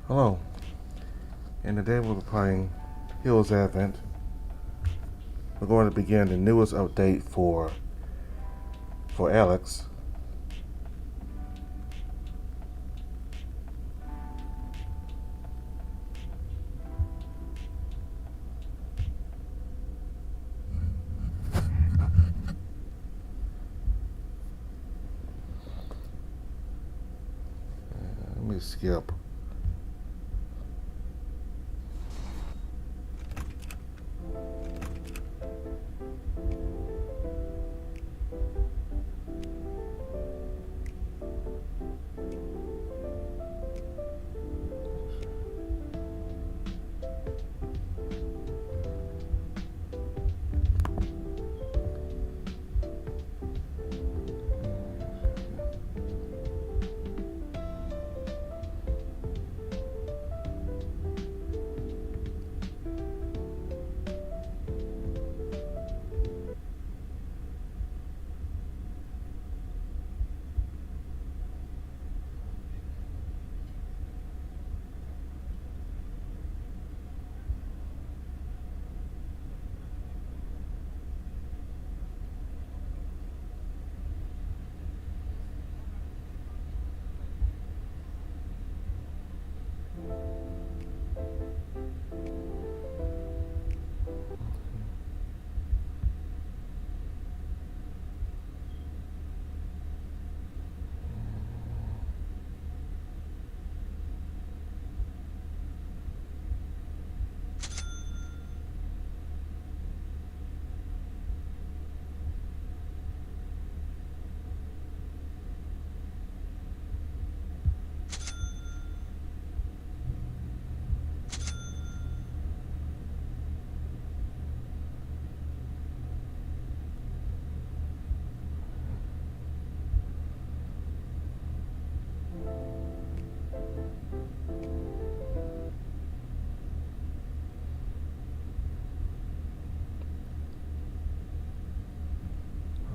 Hello, and today we'll be playing Heroes Advent. We're going to begin the newest update for Alex. Let me skip.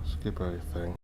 Skip everything.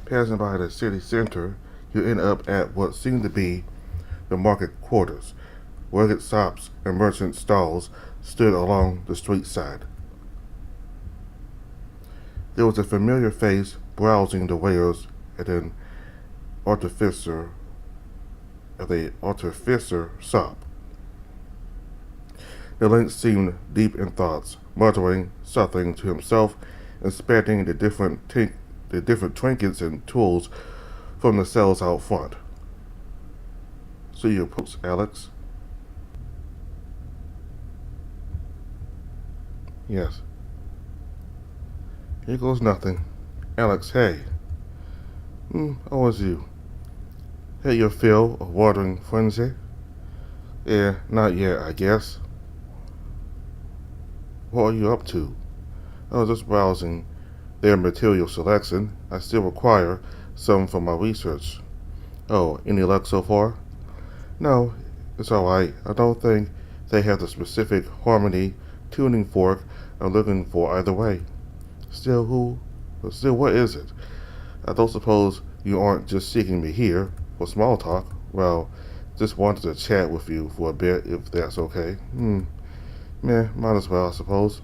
Passing by the city center, you end up at what seemed to be the market quarters. Rugged shops and merchant stalls stood along the street side. There was a familiar face browsing the wares at an artificer shop. The lynx seemed deep in thoughts, muttering something to himself, inspecting the different trinkets and tools from the cells out front. So you approach Alex? Yes. Here goes nothing. Alex, hey. Oh, it's you. Had your fill of watering frenzy? Yeah, not yet, I guess. What are you up to? I was just browsing their material selection. I still require some for my research. Oh, any luck so far? No, it's alright. I don't think they have the specific harmony tuning fork I'm looking for either way. Still, what is it? I don't suppose you aren't just seeking me here for small talk. Well, just wanted to chat with you for a bit, if that's okay. Might as well, I suppose.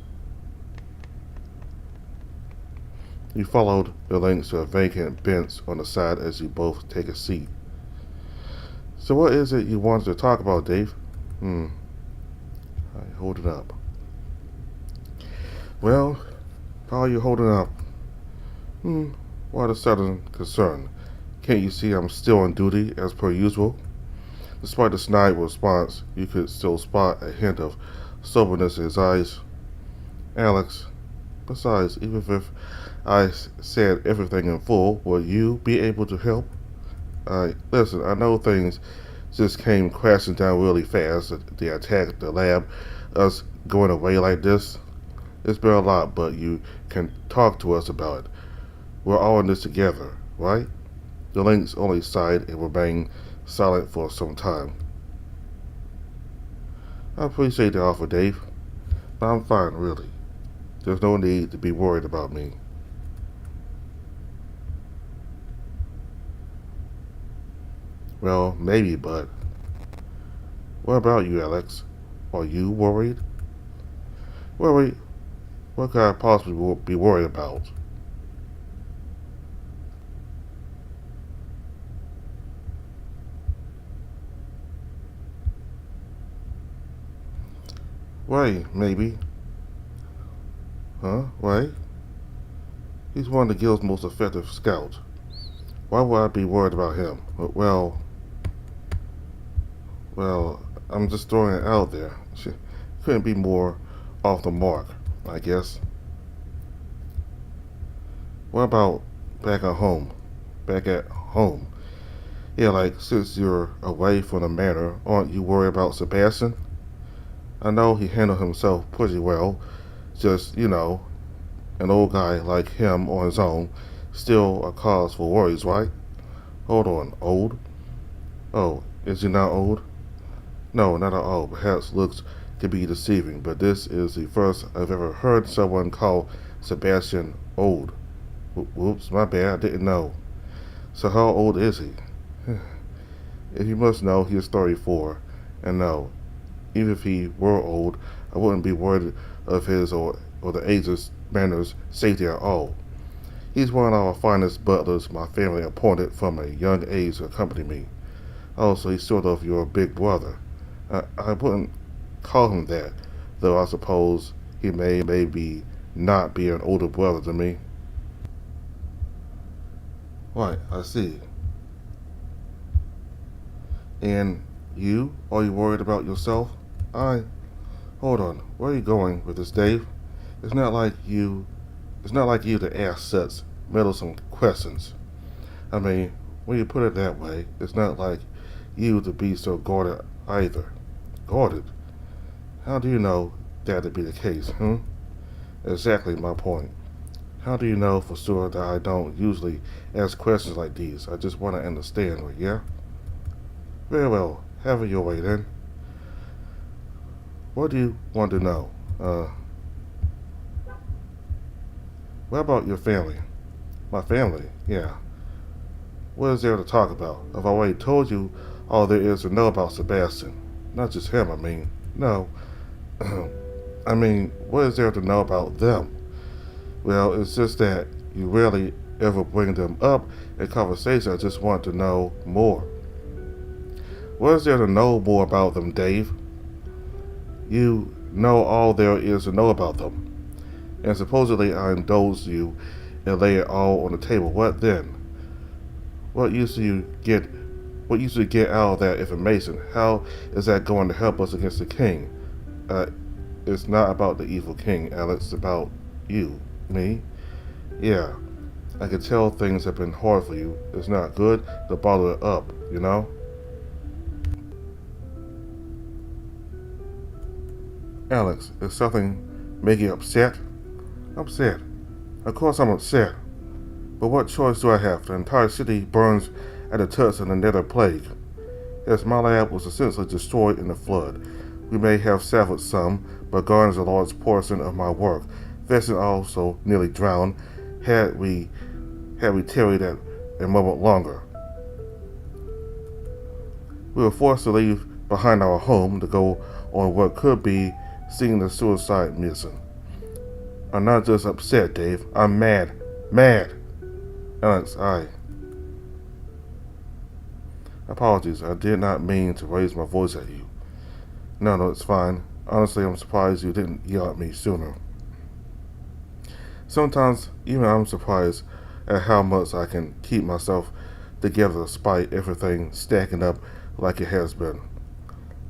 You followed the links to a vacant bench on the side as you both take a seat. So what is it you wanted to talk about, Dave? I hold it up. Well, how are you holding up? What a sudden concern. Can't you see I'm still on duty as per usual? Despite the snide response, you could still spot a hint of soberness in his eyes. Alex, besides, even if I said everything in full, will you be able to help? Listen, I know things just came crashing down really fast. The attack, the lab, us going away like this. It's been a lot, but you can talk to us about it. We're all in this together, right? The Lynx only sighed and remained silent for some time. I appreciate the offer, Dave, but I'm fine, really. There's no need to be worried about me. Well, maybe, but what about you, Alex? Are you worried? Worried? What could I possibly be worried about? Ray, maybe. Huh? Ray? He's one of the guild's most effective scouts. Why would I be worried about him? Well, I'm just throwing it out there. She couldn't be more off the mark, I guess. What about back at home? Back at home? Yeah, like, since you're away from the manor, aren't you worried about Sebastian? I know he handled himself pretty well. Just, an old guy like him on his own, still a cause for worries, right? Hold on, old? Oh, is he not old? No, not at all. Perhaps looks could be deceiving, but this is the first I've ever heard someone call Sebastian old. Whoops, my bad, I didn't know. So how old is he? If you must know, he is 34. And no, even if he were old, I wouldn't be worried of his or the agent's manners safety at all. He's one of our finest butlers my family appointed from a young age to accompany me. Also, he's sort of your big brother. I wouldn't call him that, though I suppose he may maybe not be an older brother to me. Right, I see. And you? Are you worried about yourself? Hold on. Where are you going with this, Dave? It's not like you. It's not like you to ask such meddlesome questions. I mean, when you put it that way, it's not like you to be so guarded either. Guarded? How do you know that to be the case, Exactly my point. How do you know for sure that I don't usually ask questions like these? I just want to understand, yeah? Very well. Have it your way then. What do you want to know? What about your family? My family? Yeah. What is there to talk about? I've already told you all there is to know about Sebastian. Not just him, I mean. No. I mean, what is there to know about them? Well, it's just that you rarely ever bring them up in conversation. I just want to know more. What is there to know more about them, Dave? You know all there is to know about them. And supposedly I indulge you and lay it all on the table. What then? What use do you get out of that information? How is that going to help us against the king? It's not about the evil king, Alex. It's about you. Me? Yeah. I can tell things have been hard for you. It's not good to bottle it up, you know? Alex, is something making you upset? Upset? Of course I'm upset. But what choice do I have? The entire city burns at the touch of the nether plague. as my lab was essentially destroyed in the flood. We may have salvaged some, but garnished a large portion of my work. Vincent also nearly drowned had we tarried at a moment longer. We were forced to leave behind our home to go on what could be seen the suicide mission. I'm not just upset, Dave. I'm mad. Mad! Alex, Apologies, I did not mean to raise my voice at you. No, it's fine. Honestly, I'm surprised you didn't yell at me sooner. Sometimes, even I'm surprised at how much I can keep myself together despite everything stacking up like it has been.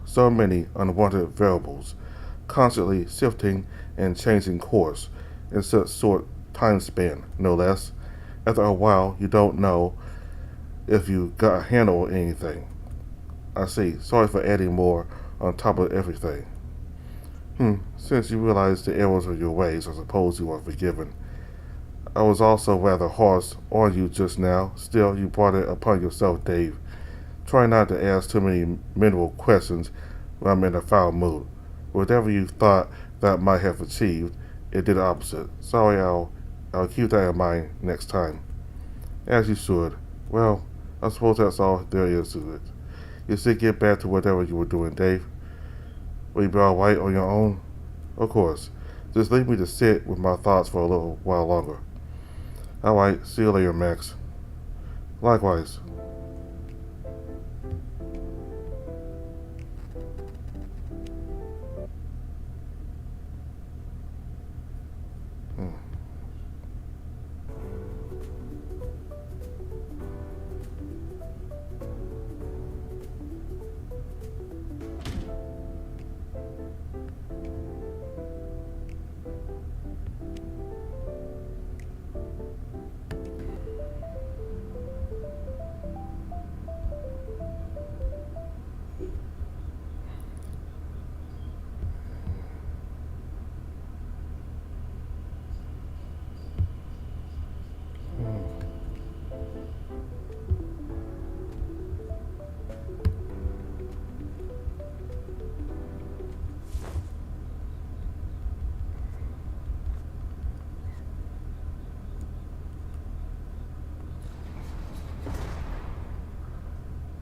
So many unwanted variables, constantly shifting and changing course in such short time span, no less. After a while, you don't know if you got a handle on anything. I see. Sorry for adding more on top of everything. Since you realize the errors of your ways, I suppose you are forgiven. I was also rather harsh on you just now. Still, you brought it upon yourself, Dave. Try not to ask too many mental questions when I'm in a foul mood. Whatever you thought that might have achieved, it did the opposite. Sorry, I'll keep that in mind next time. As you should. Well, I suppose that's all there is to it. You should get back to whatever you were doing, Dave. Will you be alright on your own? Of course. Just leave me to sit with my thoughts for a little while longer. Alright, see you later, Max. Likewise.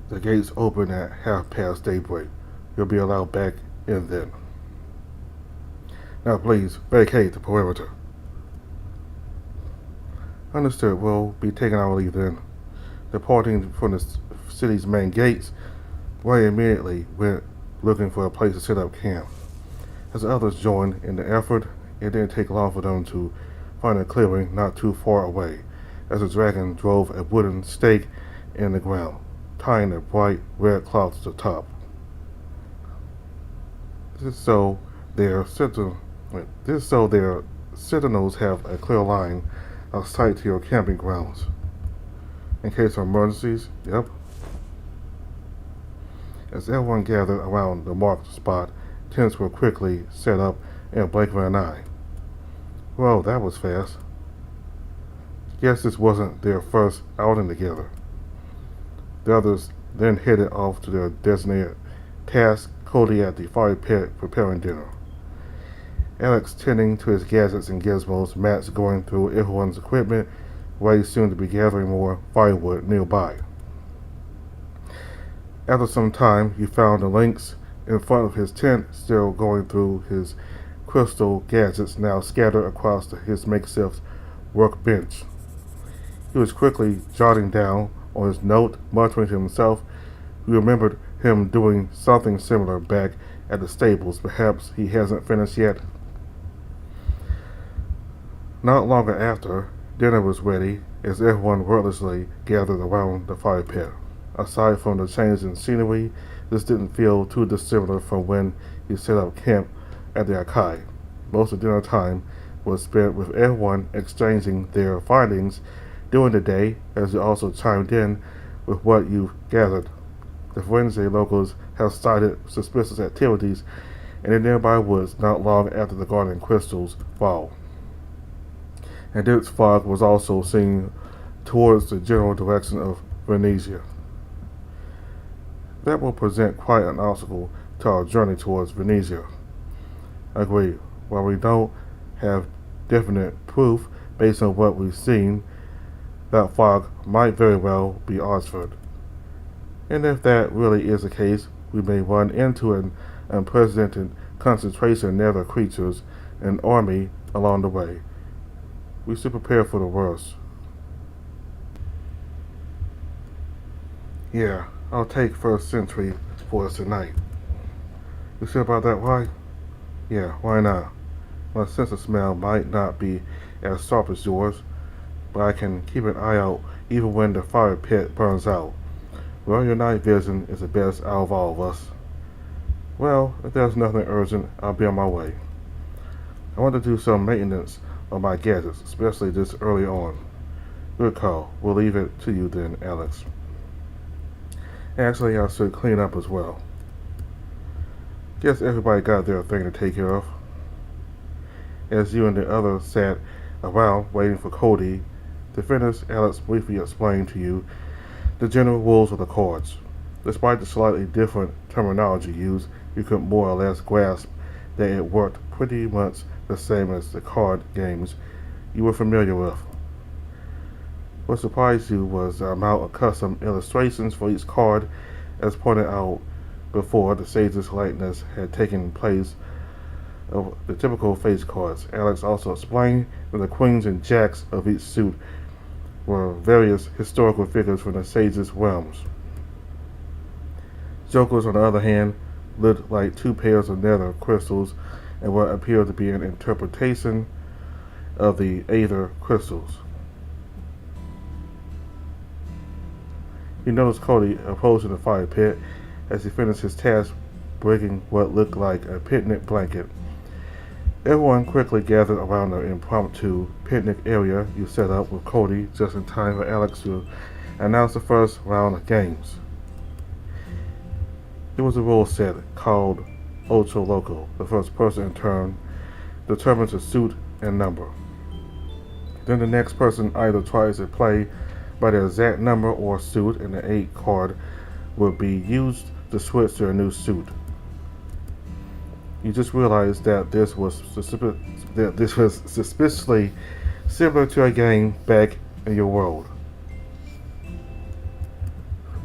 The gates open at past daybreak. You'll be allowed back in then. Now please, vacate the perimeter. Understood. We'll be taking our leave then. Departing from the city's main gates, Ray immediately went looking for a place to set up camp. As the others joined in the effort, it didn't take long for them to find a clearing not too far away, as the dragon drove a wooden stake in the ground, tying a bright red cloth to the top. This is so their sentinels have a clear line of sight to your camping grounds. In case of emergencies, yep. As everyone gathered around the marked spot, tents were quickly set up in a blink of an eye. Whoa, that was fast. Guess this wasn't their first outing together. The others then headed off to their designated task, Cody at the fire pit preparing dinner. Alex tending to his gadgets and gizmos, Max going through everyone's equipment, Ray soon to be gathering more firewood nearby. After some time, he found the Lynx in front of his tent, still going through his crystal gadgets now scattered across his makeshift workbench. He was quickly jotting down on his note, muttering to himself. He remembered him doing something similar back at the stables. Perhaps he hasn't finished yet. Not long after, dinner was ready as everyone wordlessly gathered around the fire pit. Aside from the change in scenery, this didn't feel too dissimilar from when he set up camp at the Akai. Most of dinner time was spent with everyone exchanging their findings during the day, as they also chimed in with what you've gathered. The Wednesday locals have cited suspicious activities in the nearby woods not long after the guardian crystals fall. And dense fog was also seen towards the general direction of Venetia. That will present quite an obstacle to our journey towards Venetia. Agreed. While we don't have definite proof based on what we've seen, that fog might very well be Oxford. And if that really is the case, we may run into an unprecedented concentration of nether creatures and army along the way. We should prepare for the worst. Yeah, I'll take first century for us tonight. You sure about that, why? Yeah, why not? My sense of smell might not be as sharp as yours, but I can keep an eye out even when the fire pit burns out. Well, your night vision is the best out of all of us. Well, if there's nothing urgent, I'll be on my way. I want to do some maintenance on my gadgets, especially this early on. Good call. We'll leave it to you then, Alex. Actually, I should clean up as well. Guess everybody got their thing to take care of. As you and the others sat around waiting for Cody to finish, Alex briefly explained to you the general rules of the cards. Despite the slightly different terminology used, you could more or less grasp that it worked pretty much the same as the card games you were familiar with. What surprised you was the amount of custom illustrations for each card, as pointed out before. The sage's likeness had taken place of the typical face cards. Alex also explained that the queens and jacks of each suit were various historical figures from the sage's realms. Jokers, on the other hand, looked like two pairs of nether crystals and what appeared to be an interpretation of the Aether crystals. He noticed Cody approaching the fire pit as he finished his task breaking what looked like a picnic blanket. Everyone quickly gathered around the impromptu picnic area you set up with Cody just in time for Alex to announce the first round of games. It was a rule set called Ultra Loco. The first person in turn determines a suit and number. Then the next person either tries to play by the exact number or suit, and the 8 card will be used to switch to a new suit. You just realized that this was suspiciously similar to a game back in your world.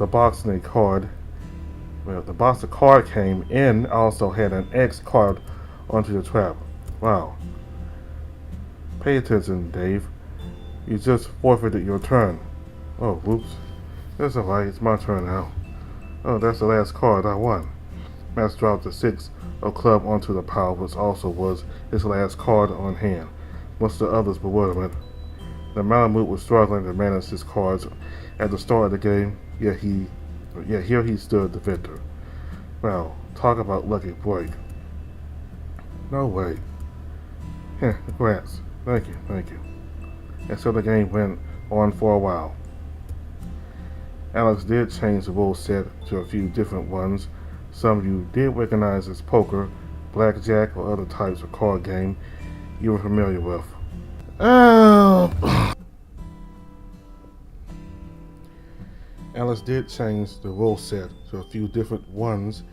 The box of card came in also had an X card onto the trap. Wow. Pay attention, Dave. You just forfeited your turn. Oh, whoops. That's alright, it's my turn now. Oh, that's the last card I won. Max dropped the 6 of club onto the pile, which also was his last card on hand. Much to others' bewilderment, the Malamute was struggling to manage his cards at the start of the game, yet here he stood the victor. Wow, talk about lucky break. No way. Congrats. Thank you. And so the game went on for a while. Alex did change the rule set to a few different ones. Some you did recognize as poker, blackjack, or other types of card game you were familiar with. Alex did change the rule set to a few different ones.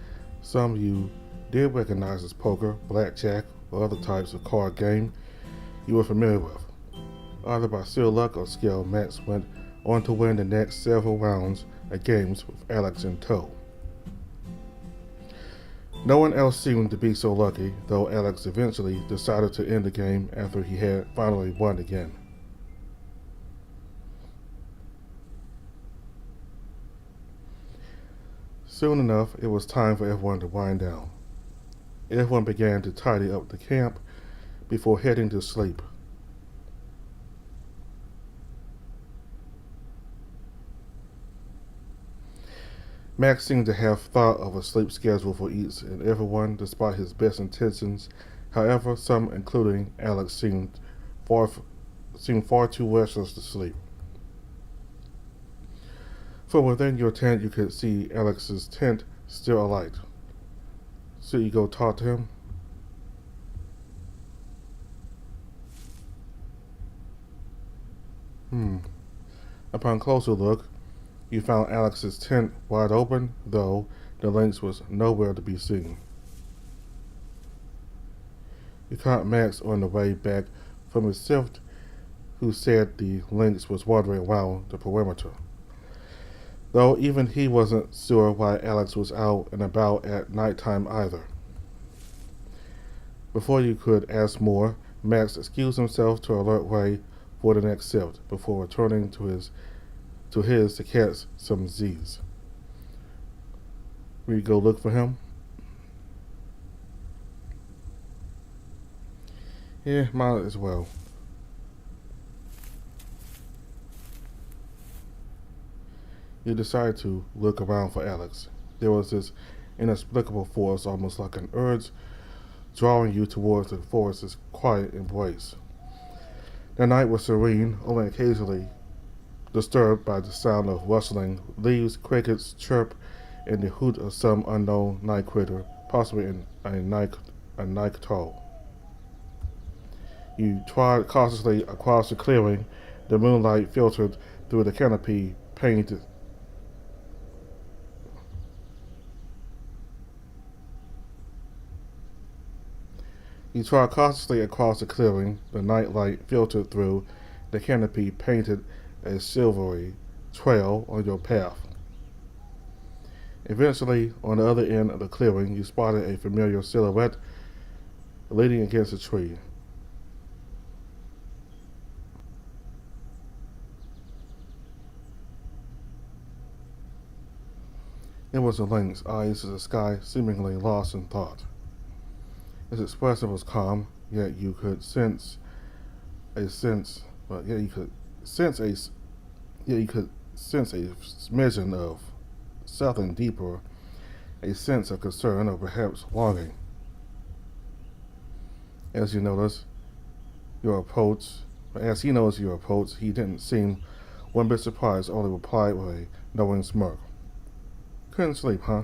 Some you did recognize as poker, blackjack, or other types of card game you were familiar with. Either by sheer luck or skill, Max went on to win the next several rounds of games with Alex in tow. No one else seemed to be so lucky, though Alex eventually decided to end the game after he had finally won again. Soon enough, it was time for everyone to wind down. Everyone began to tidy up the camp before heading to sleep. Max seemed to have thought of a sleep schedule for each and everyone, despite his best intentions. However, some, including Alex, seemed far too restless to sleep. From within your tent, you could see Alex's tent still alight. Should you go talk to him? Upon closer look, You found Alex's tent wide open, though the lynx was nowhere to be seen. You caught Max on the way back from his shift, who said the lynx was wandering around the perimeter. Though even he wasn't sure why Alex was out and about at nighttime either. Before you could ask more, Max excused himself to alert Ray for the next shift before returning to his to catch some Z's. Will you go look for him? Yeah, might as well. You decided to look around for Alex. There was this inexplicable force, almost like an urge, drawing you towards the forest's quiet embrace. The night was serene, only occasionally disturbed by the sound of rustling leaves, crickets chirp, and the hoot of some unknown night critter, possibly a night owl. You trod cautiously across the clearing. The moonlight filtered through the canopy painted. You trod cautiously across the clearing. The nightlight filtered through the canopy painted a silvery trail on your path. Eventually, on the other end of the clearing, you spotted a familiar silhouette leaning against a tree. It was a lynx, eyes to the sky, seemingly lost in thought. Its expression was calm, yet you could sense a sense, but yet you could sense a, yet you could sense a smidgen of something deeper, a sense of concern or perhaps longing. As you noticed your approach, as he noticed your approach, he didn't seem one bit surprised, only replied with a knowing smirk. Couldn't sleep, huh?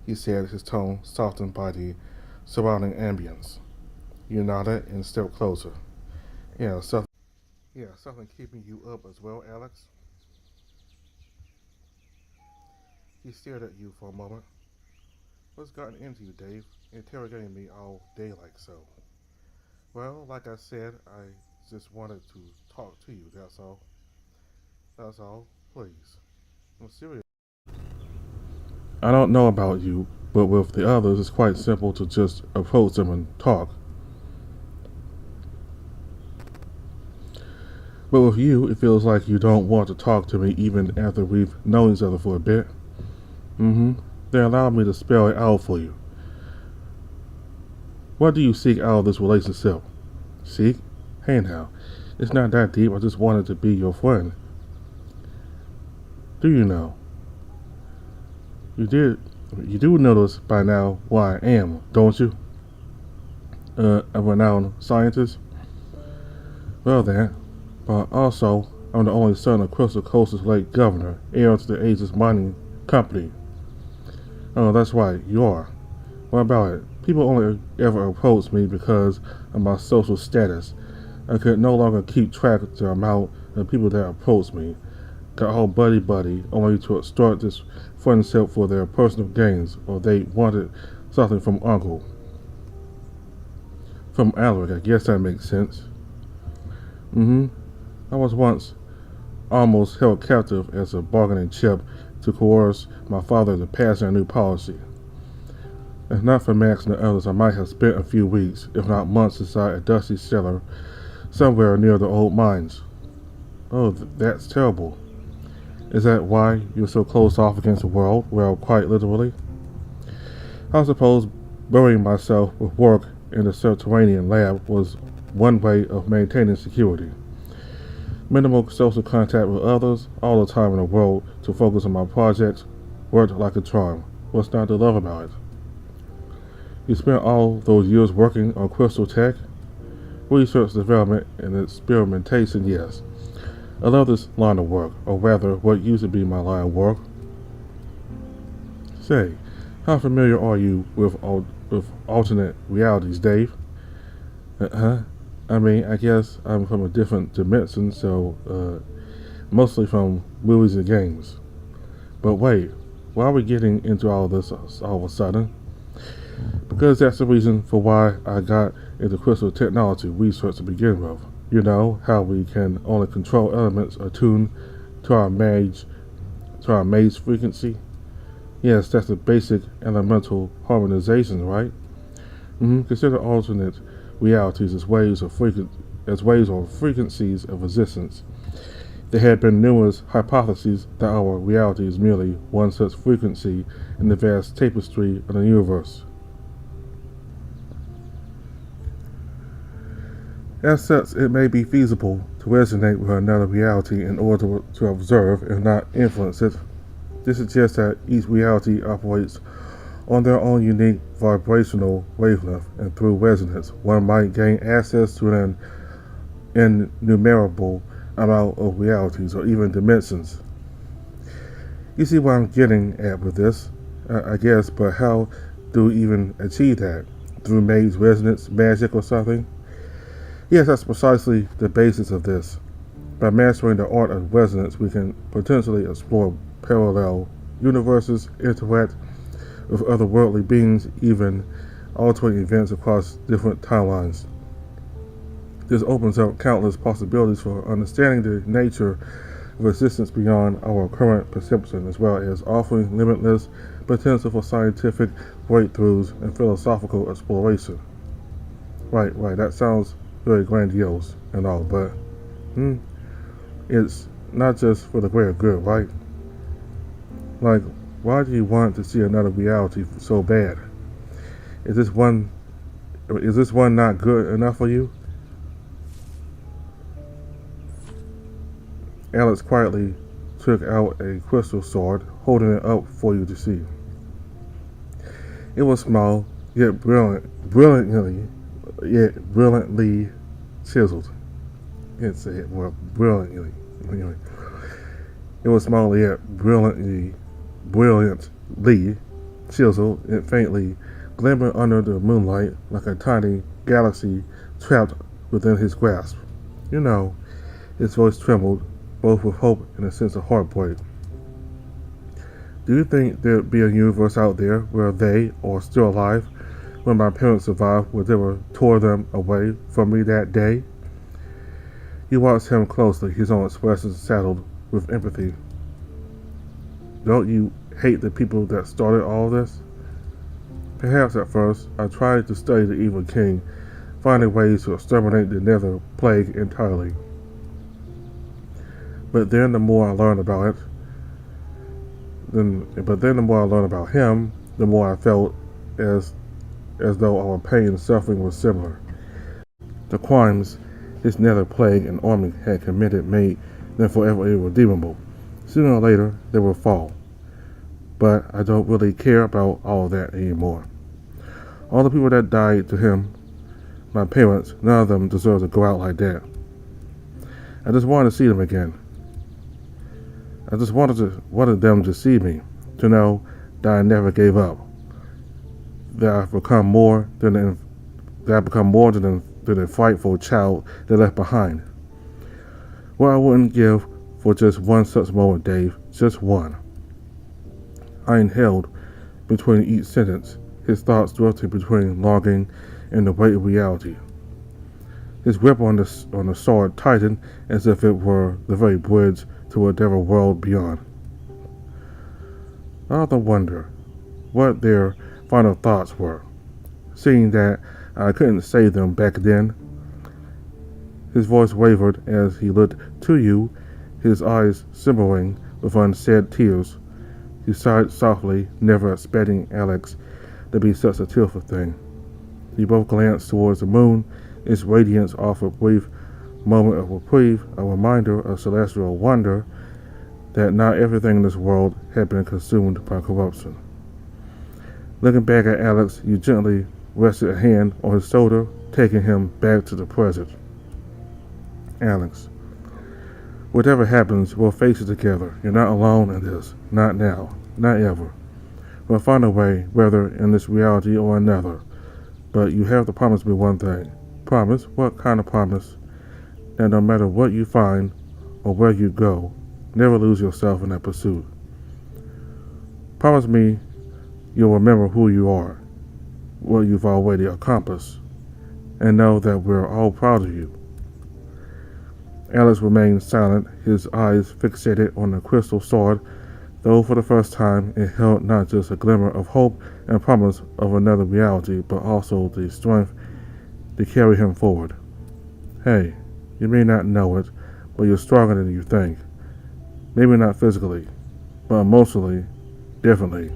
He said, his tone softened by the surrounding ambience. You nodded and stepped closer. Yeah, something keeping you up as well, Alex? He stared at you for a moment. What's gotten into you, Dave? Interrogating me all day like so. Well, like I said, I just wanted to talk to you, that's all. That's all, please. I'm serious. I don't know about you, but with the others, it's quite simple to just approach them and talk. But with you, it feels like you don't want to talk to me even after we've known each other for a bit. They allowed me to spell it out for you. What do you seek out of this relationship? Seek? Hey now, it's not that deep, I just wanted to be your friend. Do you know? You do notice by now why I am, don't you? A renowned scientist? Well then, but also, I'm the only son of Crystal Coast's late governor, heir to the Aegis Mining Company. Oh, that's right, you are. What about it? People only ever approach me because of my social status. I could no longer keep track of the amount of people that approach me. Got all buddy only to extort this friendship for their personal gains, or they wanted something from Uncle. From Alaric, I guess that makes sense. I was once almost held captive as a bargaining chip to coerce my father to pass a new policy. If not for Max and the others, I might have spent a few weeks, if not months, inside a dusty cellar somewhere near the old mines. Oh, that's terrible. Is that why you're so closed off against the world? Well, quite literally. I suppose burying myself with work in the subterranean lab was one way of maintaining security. Minimal social contact with others, all the time in the world to focus on my projects, worked like a charm. What's not to love about it? You spent all those years working on crystal tech? Research, development, and experimentation, yes. I love this line of work, or rather, what used to be my line of work. Say, how familiar are you with alternate realities, Dave? I mean, I guess I'm from a different dimension, so mostly from movies and games. But wait, why are we getting into all this all of a sudden? Because that's the reason for why I got into crystal technology research to begin with. You know, how we can only control elements attuned to our maze frequency. Yes, that's the basic elemental harmonization, right? Consider alternate realities as waves or frequencies of existence. There have been numerous hypotheses that our reality is merely one such frequency in the vast tapestry of the universe. As such, it may be feasible to resonate with another reality in order to observe and not influence it. This suggests that each reality operates on their own unique vibrational wavelength, and through resonance, one might gain access to an innumerable amount of realities or even dimensions. You see what I'm getting at with this, I guess, but how do we even achieve that? Through maze resonance magic or something? Yes, that's precisely the basis of this. By mastering the art of resonance, we can potentially explore parallel universes, interact with otherworldly beings, even altering events across different timelines. This opens up countless possibilities for understanding the nature of existence beyond our current perception, as well as offering limitless potential for scientific breakthroughs and philosophical exploration. Right, that sounds very grandiose and all, but it's not just for the greater good, right? Like, why do you want to see another reality so bad? Is this one not good enough for you? Alex quietly took out a crystal sword, holding it up for you to see. It was small, yet brilliantly chiseled. Can't say it well, brilliantly. Anyway, it was small yet brilliantly chiseled and faintly glimmering under the moonlight like a tiny galaxy trapped within his grasp. You know, his voice trembled, both with hope and a sense of heartbreak. Do you think there'd be a universe out there where they are still alive when my parents survived whatever tore them away from me that day? He watched him closely, his own expression saddled with empathy. Don't you hate the people that started all this? Perhaps at first I tried to study the evil king, finding ways to exterminate the nether plague entirely. But then the more I learned about him, the more I felt as though our pain and suffering were similar. The crimes this nether plague and army had committed made them forever irredeemable. Sooner or later, they will fall. But I don't really care about all of that anymore. All the people that died to him, my parents, none of them deserve to go out like that. I just wanted to see them again. I just wanted them to see me, to know that I never gave up, that I've become more than a frightful child they left behind. What I wouldn't give for just one such moment, Dave, just one. I inhaled between each sentence, his thoughts drifting between longing and the weight of reality. His grip on the sword tightened as if it were the very bridge to whatever world beyond. I often wonder what their final thoughts were, seeing that I couldn't say them back then. His voice wavered as he looked to you, his eyes simmering with unsaid tears. He sighed softly, never expecting Alex to be such a tearful thing. He both glanced towards the moon. Its radiance offered a brief moment of reprieve, a reminder of celestial wonder that not everything in this world had been consumed by corruption. Looking back at Alex, you gently rested a hand on his shoulder, taking him back to the present. Alex, whatever happens, we'll face it together. You're not alone in this. Not now. Not ever. We'll find a way, whether in this reality or another. But you have to promise me one thing. Promise? What kind of promise? That no matter what you find or where you go, never lose yourself in that pursuit. Promise me you'll remember who you are, what you've already accomplished, and know that we're all proud of you." Alex remained silent, his eyes fixated on the crystal sword, though for the first time it held not just a glimmer of hope and promise of another reality, but also the strength to carry him forward. "Hey, you may not know it, but you're stronger than you think. Maybe not physically, but emotionally, definitely.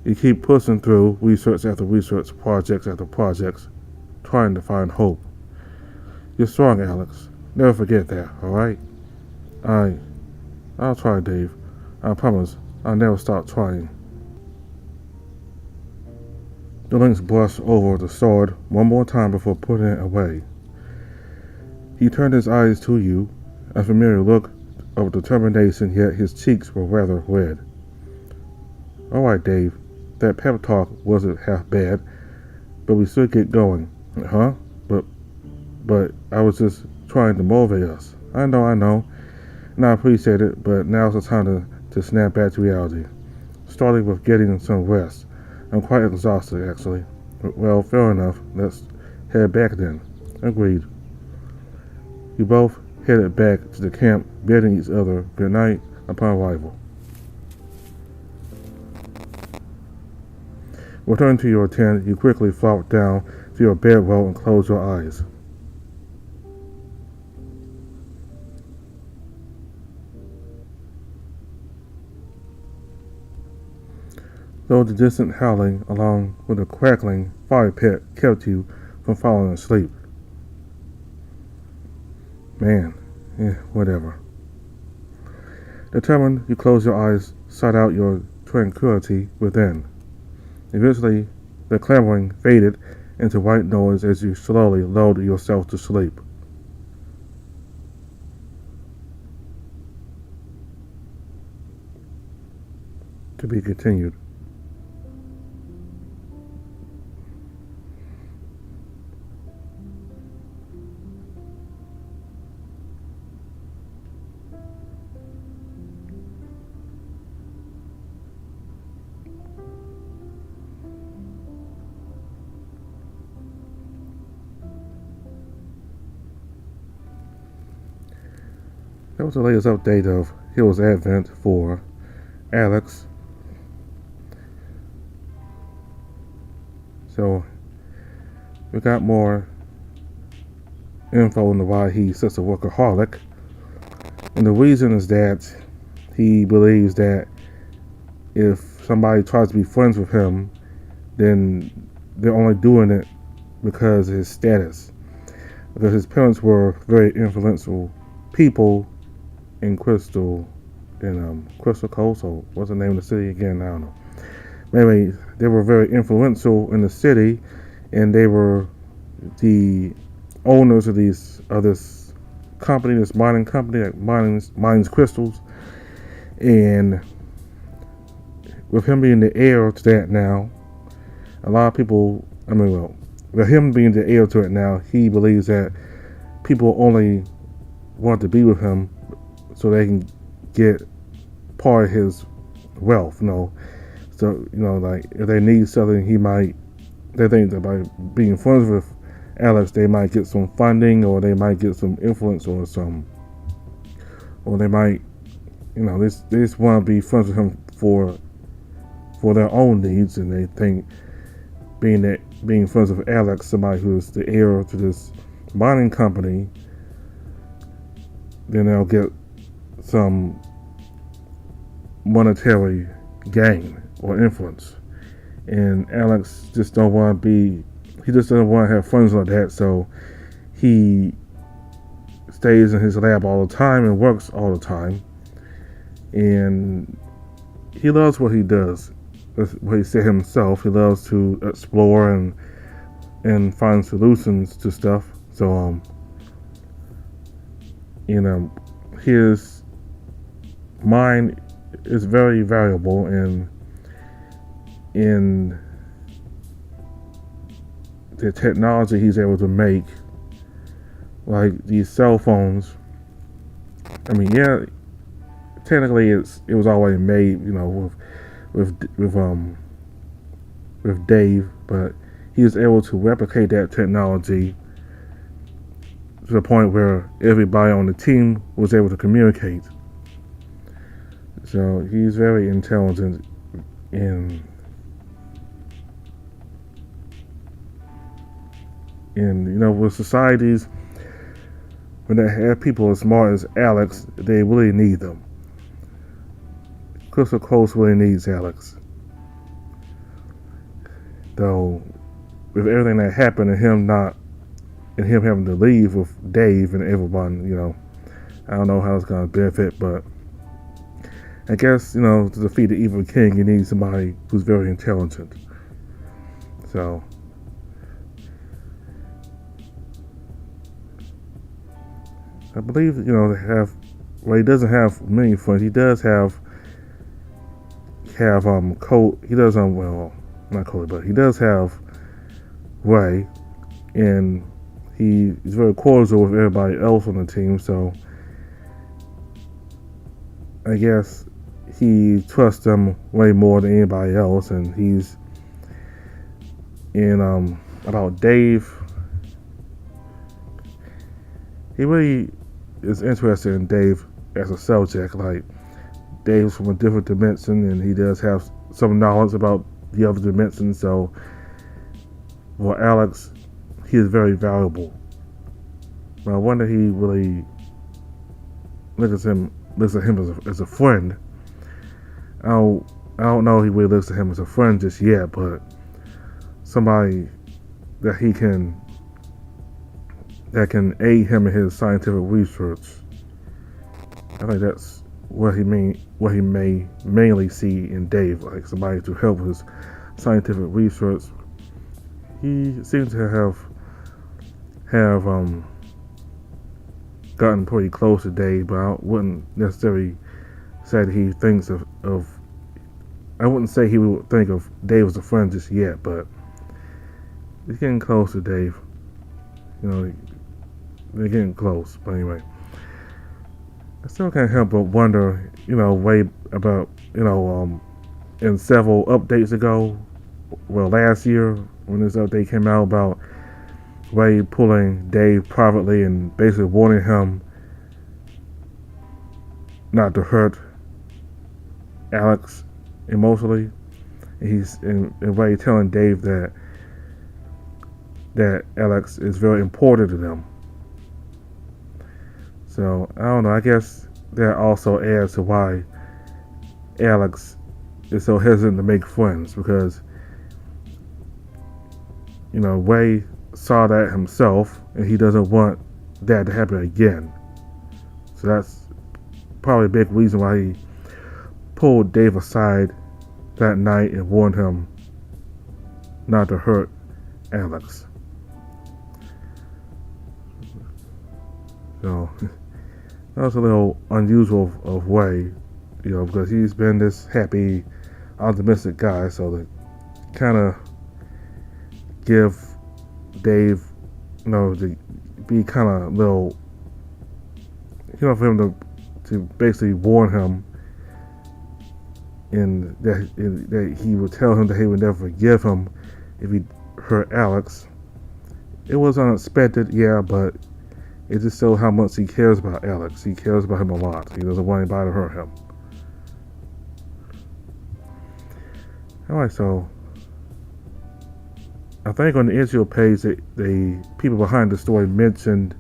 You keep pushing through research after research, projects after projects, trying to find hope. You're strong, Alex. Never forget that, alright? I'll try, Dave. I promise I'll never stop trying." The lynx brushed over the sword one more time before putting it away. He turned his eyes to you, a familiar look of determination, yet his cheeks were rather red. "Alright, Dave. That pep talk wasn't half bad, but we should get going." "Huh? But I was just trying to motivate us." I know, and I appreciate it, but now's the time to snap back to reality. Starting with getting some rest. I'm quite exhausted, actually." "Well, fair enough. Let's head back then." "Agreed." You both headed back to the camp, bidding each other good night upon arrival. Returning to your tent, you quickly flopped down to your bedroll and closed your eyes. Though the distant howling, along with the crackling fire pit, kept you from falling asleep. Man, whatever. Determined, you closed your eyes, sought out your tranquility within. Eventually, the clamoring faded into white noise as you slowly lulled yourself to sleep. To be continued. That was the latest update of Heroes Advent for Alex. So we got more info into why he's such a workaholic. And the reason is that he believes that if somebody tries to be friends with him, then they're only doing it because of his status. Because his parents were very influential people in Crystal Coast, or what's the name of the city again? I don't know. Anyway, they were very influential in the city, and they were the owners of this company, this mining company that mines crystals. And with him being the heir to that now, a lot of people, with him being the heir to it now, he believes that people only want to be with him so they can get part of his wealth, So, like, if they need something, they think that by being friends with Alex, they might get some funding, or they might get some influence, or they might, they just want to be friends with him for their own needs, and they think being friends with Alex, somebody who's the heir to this mining company, then they'll get some monetary gain or influence. And Alex just doesn't want to have friends like that, so he stays in his lab all the time and works all the time. And he loves what he does. That's what he said himself. He loves to explore and find solutions to stuff. So his mind is very valuable in the technology he's able to make, like these cell phones. technically it was already made, with Dave, but he was able to replicate that technology to the point where everybody on the team was able to communicate. So he's very intelligent in with societies, when they have people as smart as Alex, they really need them. Crystal Close really needs Alex. Though, with everything that happened and him having to leave with Dave and everyone, I don't know how it's going to benefit, but I guess, to defeat the evil king, you need somebody who's very intelligent. So, I believe, he doesn't have many friends. He does have Cole. He does not Cole, but he does have Ray, and he's very cordial with everybody else on the team. So I guess he trusts them way more than anybody else, and he's about Dave. He really is interested in Dave as a subject. Like, Dave's from a different dimension, and he does have some knowledge about the other dimension. So for Alex, he is very valuable. But I wonder if he really looks at him as a friend. I don't know if he really looks at him as a friend just yet, but somebody that can aid him in his scientific research. I think that's what he may mainly see in Dave, like somebody to help his scientific research. He seems to have gotten pretty close to Dave, but I wouldn't necessarily say that he thinks of I wouldn't say he would think of Dave as a friend just yet, but he's getting close to Dave. They're getting close, but anyway. I still can't help but wonder, way about, in several updates ago, last year, when this update came out about Ray pulling Dave privately and basically warning him not to hurt Alex emotionally. And Ray telling Dave that Alex is very important to them. So, I don't know, I guess that also adds to why Alex is so hesitant to make friends, because, Ray saw that himself, and he doesn't want that to happen again. So that's probably a big reason why he pulled Dave aside that night and warned him not to hurt Alex. So that was a little unusual of Ray, because he's been this happy, optimistic guy. So to kind of give Dave, to be kind of little, for him to basically warn him, and that he would tell him that he would never forgive him if he hurt Alex. It was unexpected, yeah, but it just shows how much he cares about Alex. He cares about him a lot. He doesn't want anybody to hurt him. Alright, so I think on the issue page, the people behind the story mentioned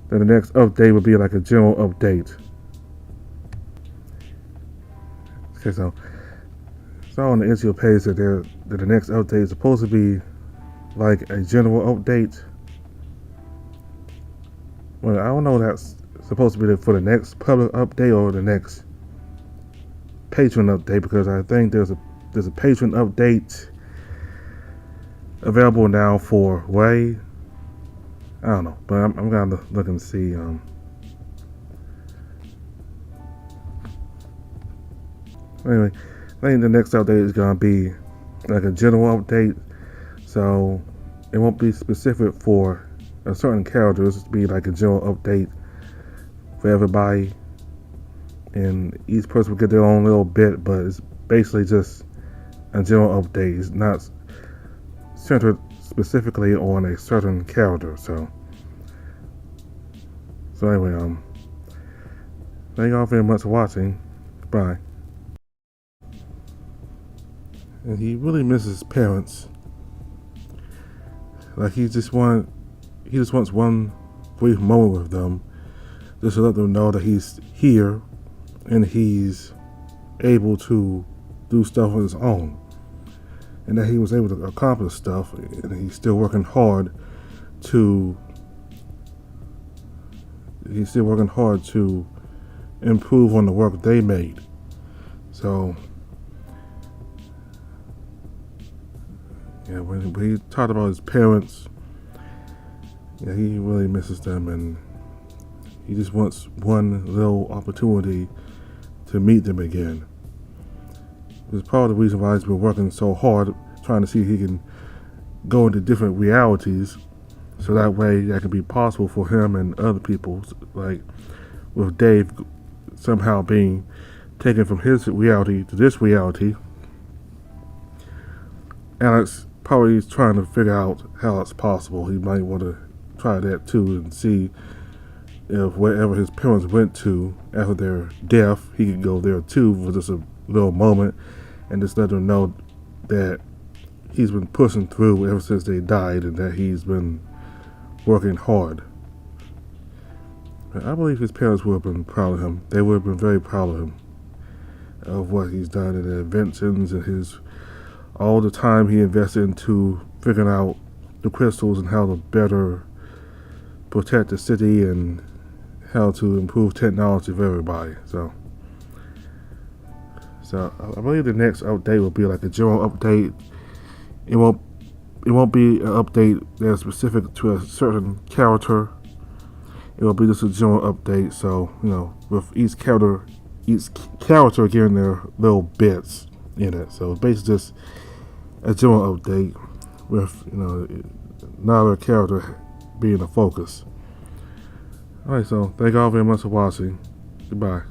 that the next update would be like a general update. Okay, so on the issue page that the next update is supposed to be like a general update. Well, I don't know if that's supposed to be for the next public update or the next patron update, because I think there's a patron update available now for Ray. I don't know, but I'm gonna look and see. Anyway, I think the next update is gonna be like a general update, so it won't be specific for a certain character. It's just be like a general update for everybody. and each person will get their own little bit, but it's basically just a general update. It's not centered specifically on a certain character. So anyway, thank y'all very much for watching. Goodbye. And he really misses his parents. Like he just wants one brief moment with them, just to let them know that he's here and he's able to do stuff on his own, and that he was able to accomplish stuff, and he's still working hard to improve on the work they made. So yeah, when he talked about his parents, yeah, he really misses them, and he just wants one little opportunity to meet them again. It's part of the reason why he's been working so hard, trying to see if he can go into different realities, so that way that can be possible for him and other people, like with Dave somehow being taken from his reality to this reality. Alex probably is trying to figure out how it's possible. He might want to try that too and see if wherever his parents went to after their death, he could go there too for just a little moment and just let them know that he's been pushing through ever since they died and that he's been working hard. I believe his parents would have been proud of him. They would have been very proud of him, of what he's done and the inventions and all the time he invested into figuring out the crystals and how to better protect the city and how to improve technology for everybody. So I believe the next update will be like a general update. It won't be an update that's specific to a certain character. It will be just a general update. So with each character getting their little bits in it. So basically just a general update with not a character being the focus. Alright, so thank you all very much for watching. Goodbye.